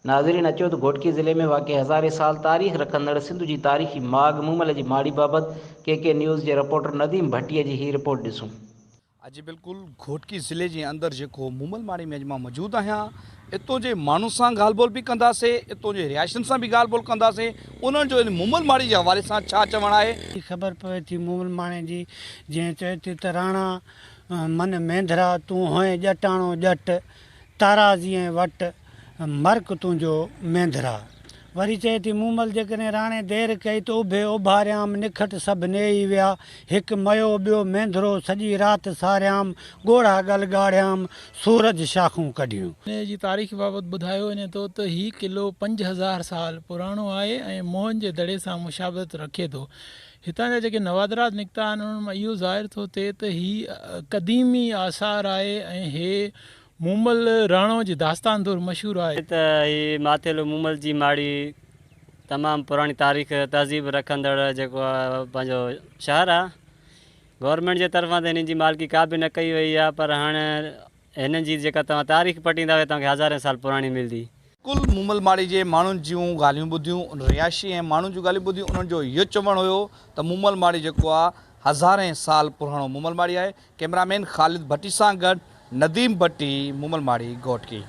नाज़रीन अचो तो घोटकी ज़िले में वाक़ हज़ारे साल तारीख़ रखंदड़ सिंध की तारीख़ी माग मूमल की माड़ी बाबत के न्यूज़ के रिपोर्टर नदीम भट्टीअ जी ही रिपोर्ट ॾिसूं। अॼु बिल्कुल घोटकी ज़िले के अंदर जो मूमल माड़ी में अॼु मां मौजूदु आहियां। इतों जे माण्हुनि सां ॻाल्हि ॿोल बि कंदासीं, इतों जे रिहायशियुनि सां बि ॻाल्हि ॿोल कंदासीं। उन्हनि जो इन मूमल माड़ी के हवाले सां छा चवणु आहे। ख़बर पवे थी मूमल माणे जी, जीअं चए थी त राणा मन मेंधरा तूं होए ॼटाणो ॼट तारा जीअं वट मर्क तुंहिंजो मेंधरा। वरी चए थी मूमल जेकॾहिं राणे देरि कई त उभे उभारियाम निखट सभु नेई विया हिकु मयो ॿियो मेंधरो सॼी राति सारियाम ॻोढ़ा गल ॻाढ़ियाम सूरज शाखूं कढियूं। इन जी तारीख़ बाबति ॿुधायो वञे थो त हीउ क़िलो 5000 साल पुराणो आहे ऐं मोहन जे दड़े सां मुशाबत रखे थो। हितां जा जेके नवादरात निकिता आहिनि उन्हनि मां इहो ज़ाहिर थो थिए त हीउ क़दीमी आसार आहे ऐं हे मूमल राणो जी दास्तान तौरु मशहूरु आहे। त ही माथेलो मूमल जी माड़ी तमामु पुराणी तारीख़ तहज़ीब रखंदड़ जेको पंहिंजो शहर आहे। गवर्नमेंट जे तरफ़ां त हिन जी मालिकी का बि न कई वई आहे, पर हाणे हिन जी जेका तव्हां तारीख़ पटींदा तव्हांखे हज़ारे साल पुराणी मिलंदी। कुल मूमल माड़ी के माण्हुनि जूं ॻाल्हियूं ॿुधियूं, रिहायशी ऐं माण्हुनि जूं ॻाल्हियूं ॿुधियूं। उन्हनि जो इहो चवणु हुयो त मूमल माड़ी जेको आहे हज़ारे साल पुराणो मूमल माड़ी आहे। कैमरामैन ख़ालिद भट्टी सां गॾु नदीम भट्टी, मूमल माड़ी, घोटकी।